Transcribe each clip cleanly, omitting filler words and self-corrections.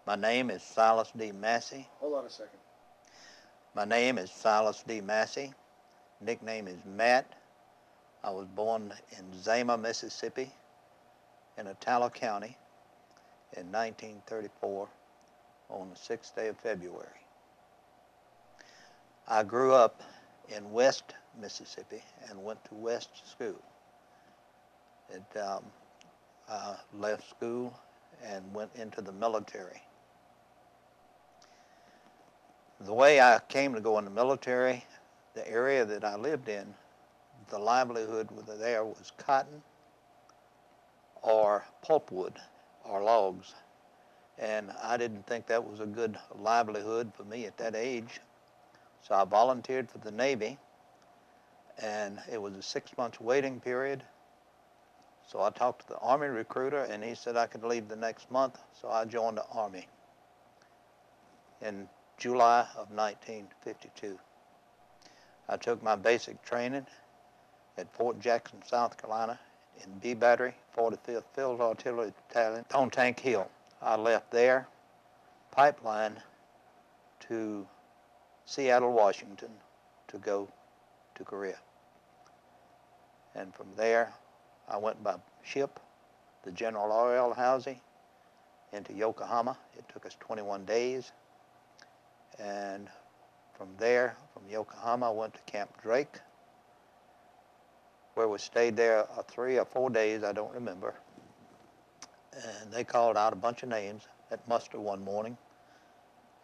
My name is Silas D. Massey. Hold on a second. My name is Silas D. Massey. Nickname is Matt. I was born in Zama, Mississippi, in Otala County in 1934 on the 6th day of February. I grew up in West Mississippi and went to West School. I left school and went into the military. The way I came to go in the military, the area that I lived in, the livelihood there was cotton or pulpwood or logs. And I didn't think that was a good livelihood for me at that age. So I volunteered for the Navy, and it was a 6-month waiting period. So I talked to the Army recruiter, and he said I could leave the next month, so I joined the Army in July of 1952. I took my basic training at Fort Jackson, South Carolina, in B Battery, 45th Field Artillery Battalion, on Tank Hill. I left there, pipeline to Seattle, Washington, to go to Korea. And from there, I went by ship, the General Oil Housing, into Yokohama. It took us 21 days. And from there, from Yokohama, I went to Camp Drake, where we stayed there 3 or 4 days, I don't remember. And they called out a bunch of names at muster one morning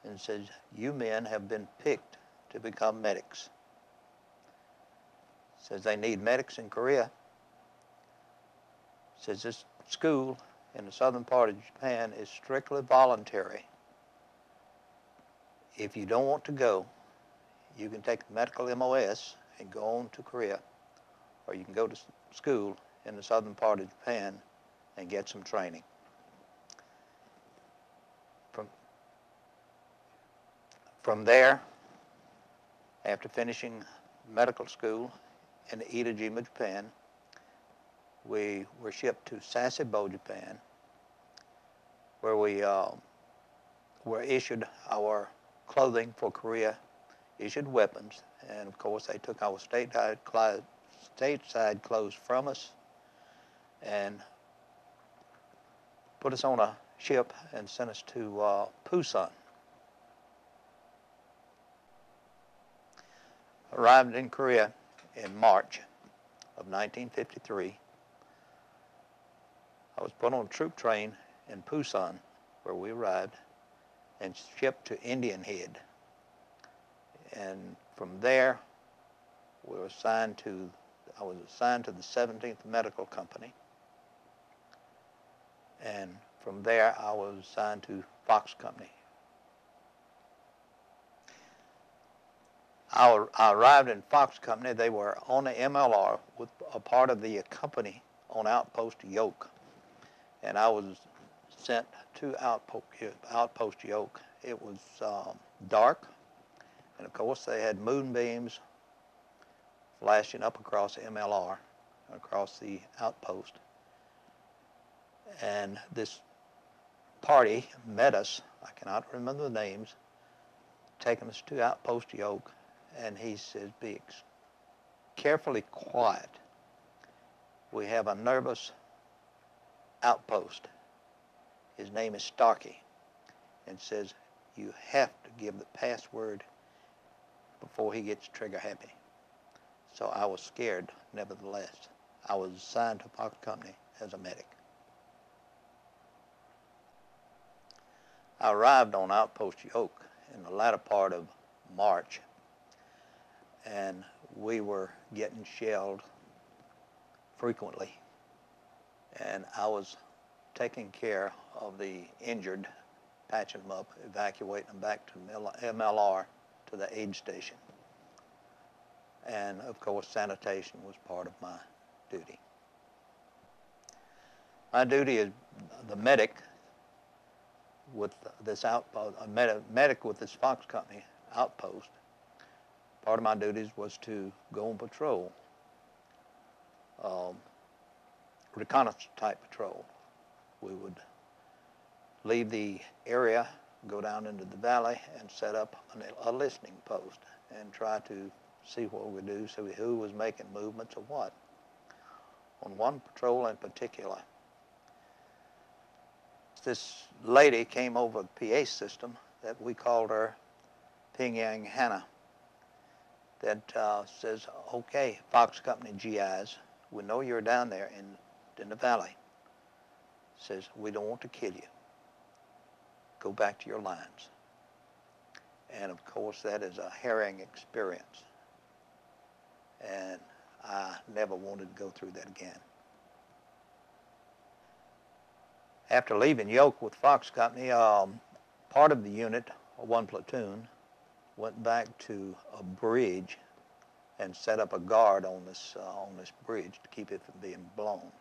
and said, "You men have been picked to become medics." Says they need medics in Korea. Says this school in the southern part of Japan is strictly voluntary. If you don't want to go, you can take the medical MOS and go on to Korea, or you can go to school in the southern part of Japan and get some training. From there, after finishing medical school in Itajima, Japan, we were shipped to Sasebo, Japan, where we were issued our clothing for Korea, issued weapons, and of course they took our stateside clothes from us and put us on a ship and sent us to Busan. Arrived in Korea in March of 1953. I was put on a troop train in Busan, where we arrived, and shipped to Indian Head. And from there, I was assigned to the 17th Medical Company. And from there, I was assigned to Fox Company. I arrived in Fox Company. They were on the MLR with a part of the company on Outpost Yoke. And I was sent to Outpost Yoke. It was dark, and of course they had moonbeams flashing up across MLR, across the outpost. And this party met us, I cannot remember the names, taking us to Outpost Yoke, and he says, "Be carefully quiet. We have a nervous outpost. His name is Starkey," and says, "You have to give the password before he gets trigger happy." So I was scared, nevertheless. I was assigned to Fox Company as a medic. I arrived on Outpost Yoke in the latter part of March, and we were getting shelled frequently. And I was taking care of the injured, patching them up, evacuating them back to MLR, to the aid station. And of course, sanitation was part of my duty. My duty as the medic with this outpost, medic with this Fox Company outpost. Part of my duties was to go on patrol, reconnaissance type patrol. We would leave the area, go down into the valley, and set up a listening post and try to see what we do, see who was making movements or what. On one patrol in particular, this lady came over the PA system that we called her Pyongyang Hannah, that says, okay, Fox Company GIs, we know you're down there in the valley. Says, we don't want to kill you. Go back to your lines. And of course, that is a harrowing experience. And I never wanted to go through that again. After leaving Yoke with Fox Company, part of the unit, one platoon, went back to a bridge and set up a guard on this bridge to keep it from being blown.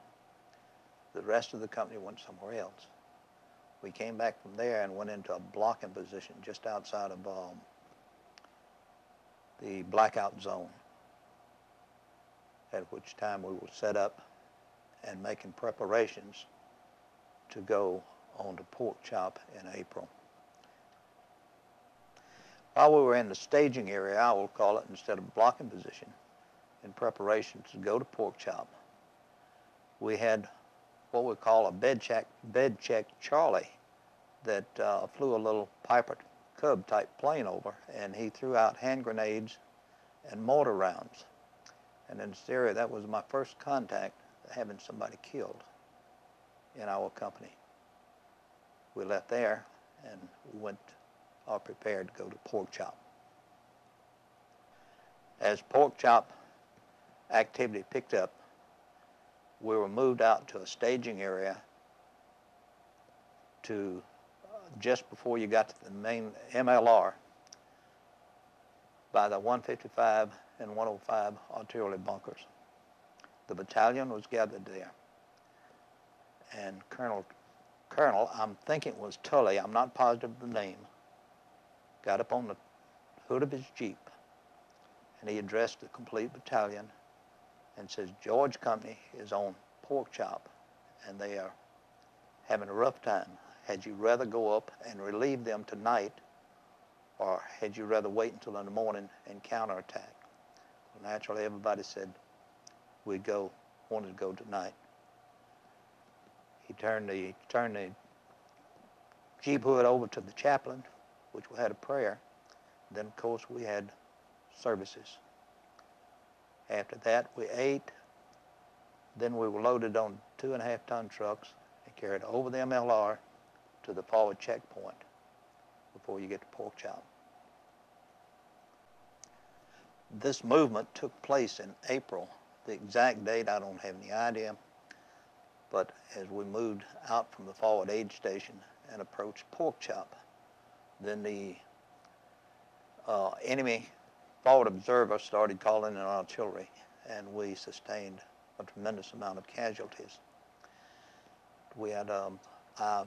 The rest of the company went somewhere else. We came back from there and went into a blocking position just outside of the blackout zone, at which time we were set up and making preparations to go on to Pork Chop in April. While we were in the staging area, I will call it, instead of blocking position, in preparation to go to Pork Chop, we had what we call a bed check Charlie that flew a little Piper Cub type plane over, and he threw out hand grenades and mortar rounds. And in this area, that was my first contact having somebody killed in our company. We left there and went or prepared to go to Pork Chop. As Pork Chop activity picked up, we were moved out to a staging area to just before you got to the main MLR by the 155 and 105 artillery bunkers. The battalion was gathered there. And Colonel, I'm thinking it was Tully, I'm not positive of the name, got up on the hood of his Jeep and he addressed the complete battalion and says, George Company is on Pork Chop and they are having a rough time. Had you rather go up and relieve them tonight, or had you rather wait until in the morning and counterattack? Well, naturally, everybody said wanted to go tonight. He turned the Jeep hood over to the chaplain, which we had a prayer. Then, of course, we had services. After that, we ate. Then we were loaded on 2.5-ton trucks and carried over the MLR to the forward checkpoint before you get to Pork Chop. This movement took place in April. The exact date, I don't have any idea. But as we moved out from the forward aid station and approached Pork Chop, then the enemy forward observer started calling in artillery, and we sustained a tremendous amount of casualties. We had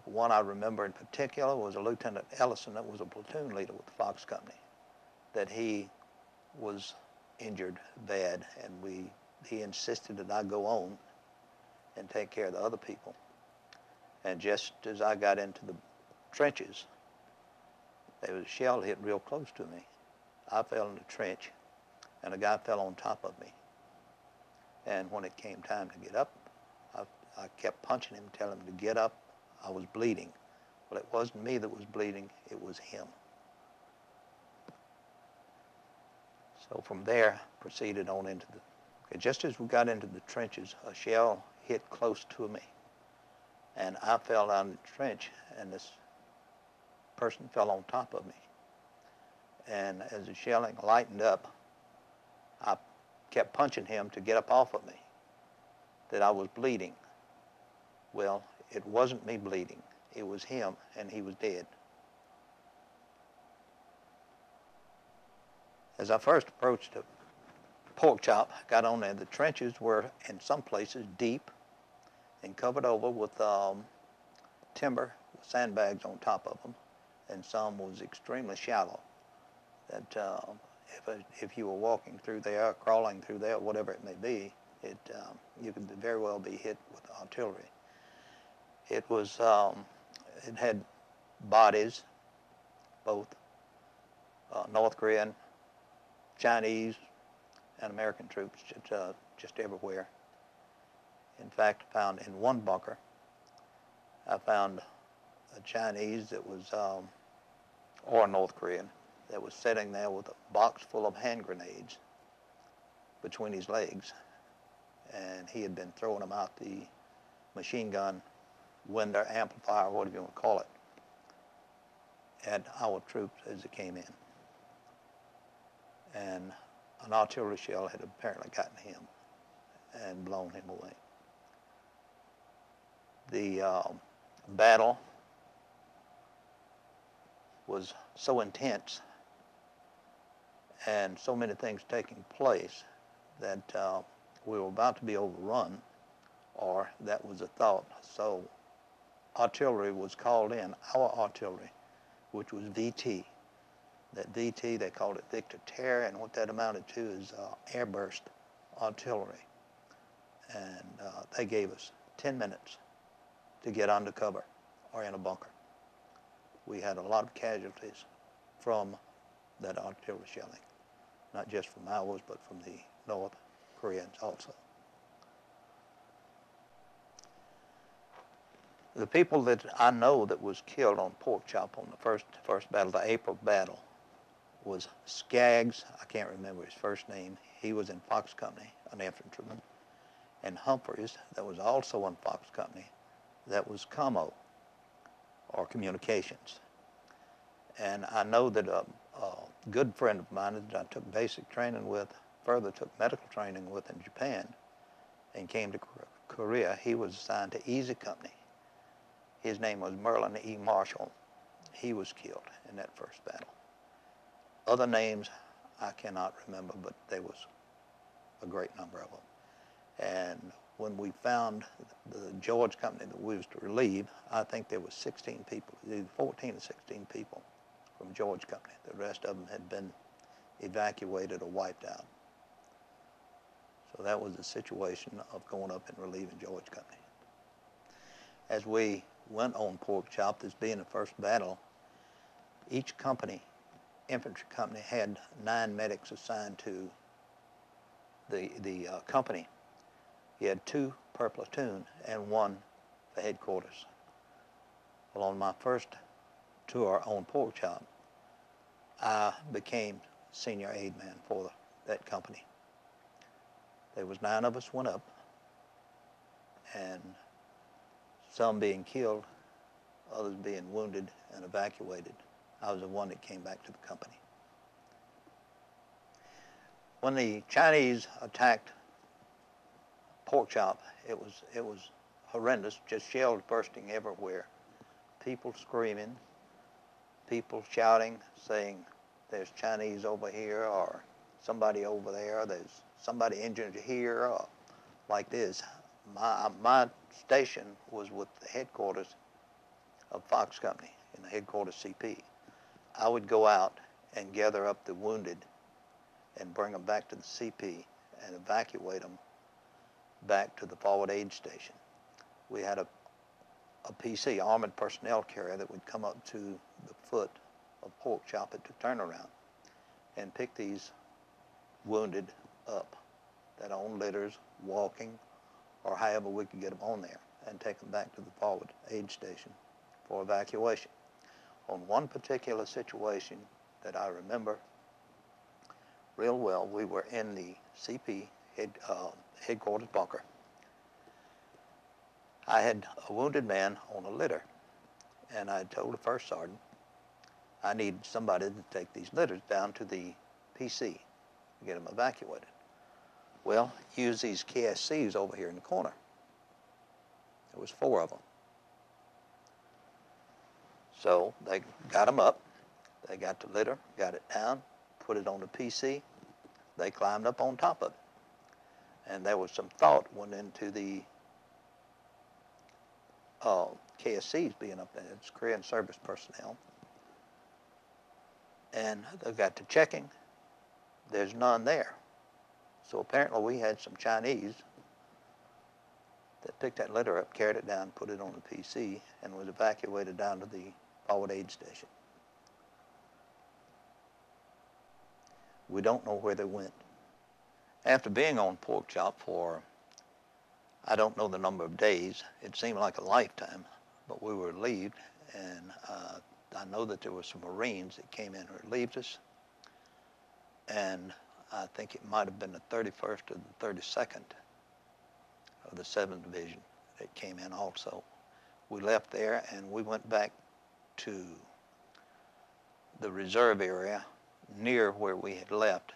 one I remember in particular was a Lieutenant Ellison that was a platoon leader with the Fox Company, that he was injured bad, and he insisted that I go on and take care of the other people. And just as I got into the trenches, there was a shell hit real close to me. I fell in the trench, and a guy fell on top of me. And when it came time to get up, I kept punching him, telling him to get up. I was bleeding. Well, it wasn't me that was bleeding, it was him. So from there, proceeded on into just as we got into the trenches, a shell hit close to me. And I fell down the trench, and this person fell on top of me. And as the shelling lightened up, I kept punching him to get up off of me, that I was bleeding. Well, it wasn't me bleeding. It was him, and he was dead. As I first approached the Pork Chop, got on there, the trenches were in some places deep and covered over with timber with sandbags on top of them, and some was extremely shallow. That if you were walking through there, or crawling through there, whatever it may be, you could very well be hit with artillery. It was it had bodies, both North Korean, Chinese, and American troops, just everywhere. In fact, I found in one bunker, I found a Chinese that was, or a North Korean, that was sitting there with a box full of hand grenades between his legs, and he had been throwing them out the machine gun window, amplifier, whatever you want to call it, at our troops as they came in. And an artillery shell had apparently gotten him and blown him away. The battle was so intense and so many things taking place that we were about to be overrun, or that was a thought. So artillery was called in, our artillery, which was VT. That VT, they called it Victor Terror, and what that amounted to is airburst artillery. And they gave us 10 minutes to get under cover or in a bunker. We had a lot of casualties from that artillery shelling, not just from ours, but from the North Koreans also. The people that I know that was killed on Pork Chop on the first battle, the April battle, was Skaggs, I can't remember his first name. He was in Fox Company, an infantryman. And Humphreys, that was also in Fox Company, that was commo, or communications. And I know that a good friend of mine that I took basic training with, further took medical training with in Japan, and came to Korea, he was assigned to Easy Company. His name was Merlin E. Marshall. He was killed in that first battle. Other names I cannot remember, but there was a great number of them. And when we found the George Company that we was to relieve, I think there was 16 people, either 14 or 16 people from George Company. The rest of them had been evacuated or wiped out. So that was the situation of going up and relieving George Company. As we went on Pork Chop, this being the first battle, each company, infantry company, had 9 medics assigned to the company. He had 2 per platoon and 1 for headquarters. Well, on my first tour on Pork Chop, I became senior aid man for that company. There was 9 of us went up, and some being killed, others being wounded and evacuated. I was the one that came back to the company. When the Chinese attacked Pork Chop, it was horrendous, just shells bursting everywhere. People screaming, people shouting, saying, there's Chinese over here, or somebody over there, there's somebody injured here, or like this. My station was with the headquarters of Fox Company, in the headquarters CP. I would go out and gather up the wounded and bring them back to the CP and evacuate them back to the forward aid station. We had a PC, armored personnel carrier, that would come up to the foot of Pork Chop at the turnaround and pick these wounded up that are on litters, walking, or however we could get them on there, and take them back to the forward aid station for evacuation. On one particular situation that I remember real well, we were in the CP headquarters bunker. I had a wounded man on a litter, and I told the first sergeant I need somebody to take these litters down to the PC to get them evacuated. Well, use these KSCs over here in the corner. There was 4 of them. So they got them up, they got the litter, got it down, put it on the PC, they climbed up on top of it. And there was some thought went into the KSCs being up there. It's Korean service personnel. And they got to checking, there's none there. So apparently we had some Chinese that picked that litter up, carried it down, put it on the PC, and was evacuated down to the forward aid station. We don't know where they went. After being on pork chop for, I don't know the number of days, it seemed like a lifetime, but we were relieved, and I know that there were some Marines that came in and relieved us, and I think it might have been the 31st or the 32nd of the 7th Division that came in also. We left there and we went back to the reserve area near where we had left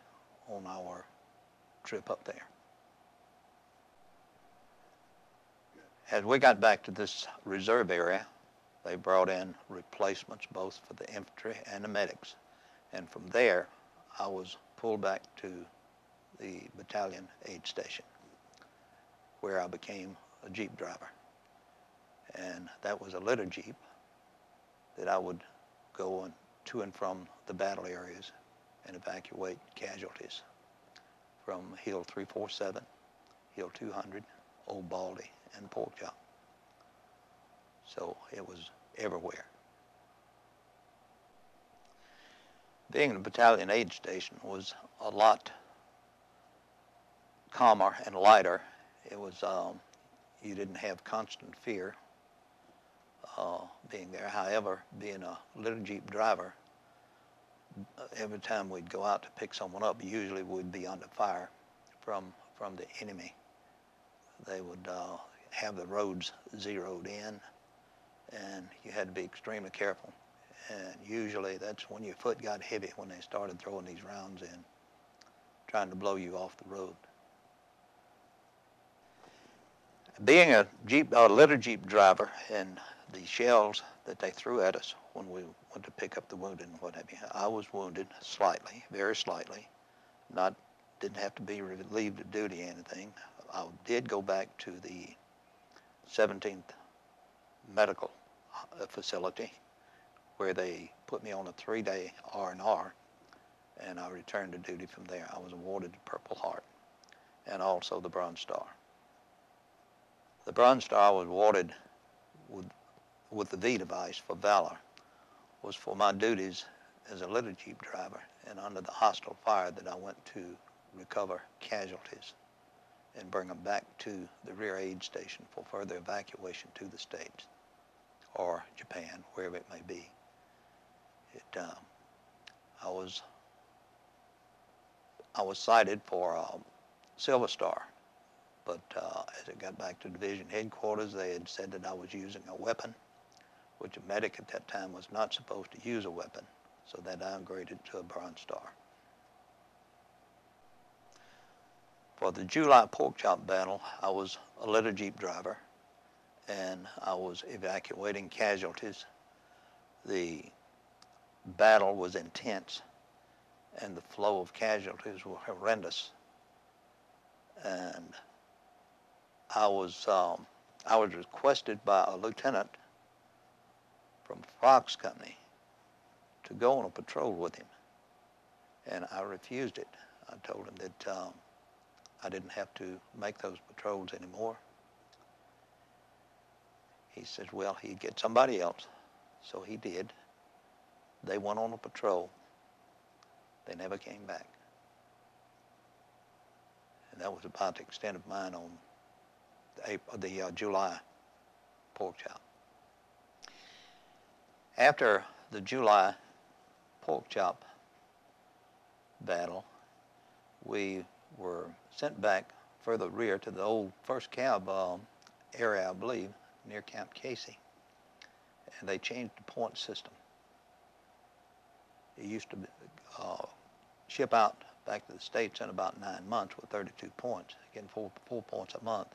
on our trip up there. As we got back to this reserve area, they brought in replacements both for the infantry and the medics. And from there, I was pulled back to the battalion aid station, where I became a Jeep driver. And that was a litter Jeep that I would go on to and from the battle areas and evacuate casualties from Hill 347, Hill 200, Old Baldy, and Pork Chop. So it was everywhere. Being in a battalion aid station was a lot calmer and lighter. It was, you didn't have constant fear being there. However, being a little Jeep driver, every time we'd go out to pick someone up, usually we'd be under fire from the enemy. They would have the roads zeroed in, and you had to be extremely careful. And usually that's when your foot got heavy, when they started throwing these rounds in, trying to blow you off the road. Being a litter Jeep driver, and the shells that they threw at us when we went to pick up the wounded and what have you, I was wounded slightly, very slightly. Didn't have to be relieved of duty or anything. I did go back to the 17th medical facility, where they put me on a 3-day R&R, and I returned to duty from there. I was awarded the Purple Heart and also the Bronze Star. The Bronze Star was awarded with the V device for valor, was for my duties as a litter Jeep driver and under the hostile fire that I went to recover casualties and bring them back to the rear aid station for further evacuation to the States or Japan, wherever it may be. I was cited for Silver Star, but as it got back to division headquarters, they had said that I was using a weapon, which a medic at that time was not supposed to use a weapon, so that downgraded to a Bronze Star. For the July pork chop battle, I was a litter Jeep driver, and I was evacuating casualties. The battle was intense, and the flow of casualties were horrendous. And I was requested by a lieutenant from Fox Company to go on a patrol with him, and I refused it. I told him that I didn't have to make those patrols anymore. He says, well, he'd get somebody else. So he did. They went on a patrol. They never came back. And that was about the extent of mine on the July pork chop. After the July pork chop battle, we were sent back further rear to the old 1st Cab area, I believe, near Camp Casey. And they changed the point system. It used to ship out back to the States in about 9 months with 32 points, getting four points a month.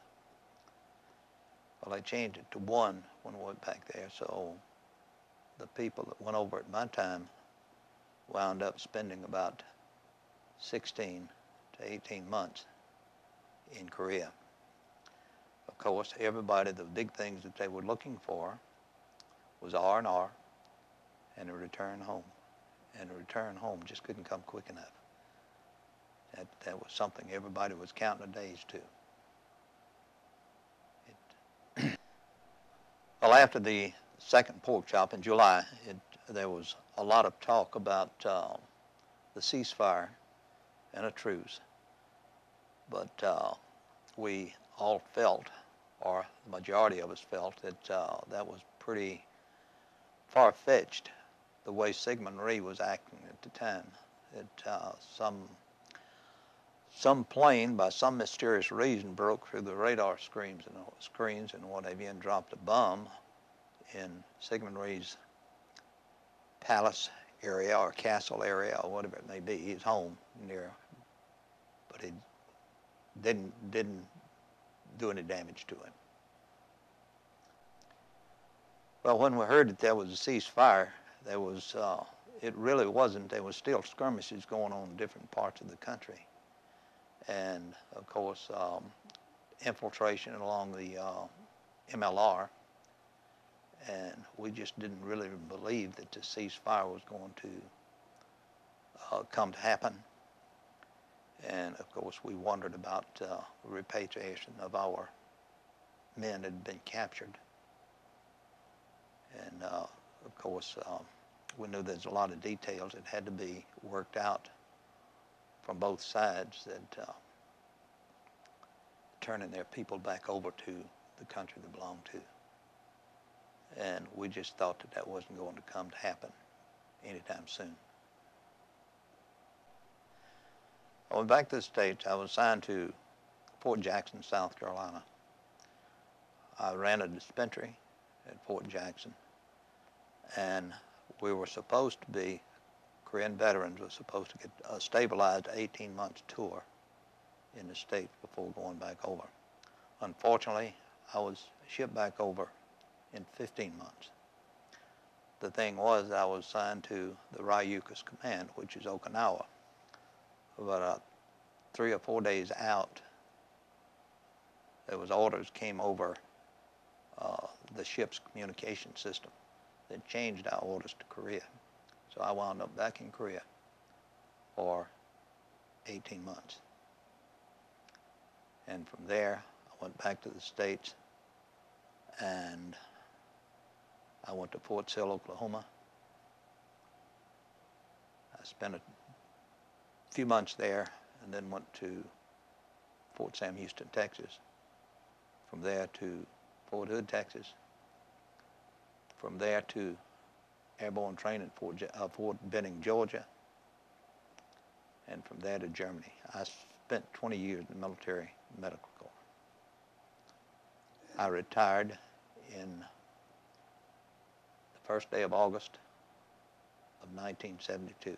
Well, they changed it to 1 when we went back there, so the people that went over at my time wound up spending about 16 to 18 months in Korea. Of course, everybody, the big things that they were looking for was R&R and a return home. And a return home just couldn't come quick enough. That was something everybody was counting the days to. Well, after the second pork chop in July, there was a lot of talk about the ceasefire and a truce. But we all felt, or the majority of us felt, that that was pretty far-fetched, the way Sigmund Rhee was acting at the time. That some plane, by some mysterious reason, broke through the radar screens and what have you, and dropped a bomb in Sigmund Rhee's palace area or castle area or whatever it may be, his home near, but it didn't do any damage to him. Well, when we heard that there was a ceasefire, there was it really wasn't. There was still skirmishes going on in different parts of the country, and of course infiltration along the MLR. And we just didn't really believe that the ceasefire was going to come to happen. And of course, we wondered about repatriation of our men that had been captured. And of course, we knew there's a lot of details that had to be worked out from both sides, that turning their people back over to the country they belonged to. And we just thought that that wasn't going to come to happen anytime soon. I went back to the States. I was assigned to Fort Jackson, South Carolina. I ran a dispensary at Fort Jackson, and we were supposed to be, Korean veterans were supposed to get a stabilized 18-month tour in the States before going back over. Unfortunately, I was shipped back over in 15 months. The thing was, I was assigned to the Ryukas Command, which is Okinawa. About 3 or 4 days out, there was orders came over the ship's communication system that changed our orders to Korea. So I wound up back in Korea for 18 months. And from there, I went back to the States, and I went to Fort Sill, Oklahoma. I spent a few months there, and then went to Fort Sam Houston, Texas. From there to Fort Hood, Texas. From there to airborne training at Fort Benning, Georgia. And from there to Germany. I spent 20 years in the military medical corps. I retired in the first day of August of 1972.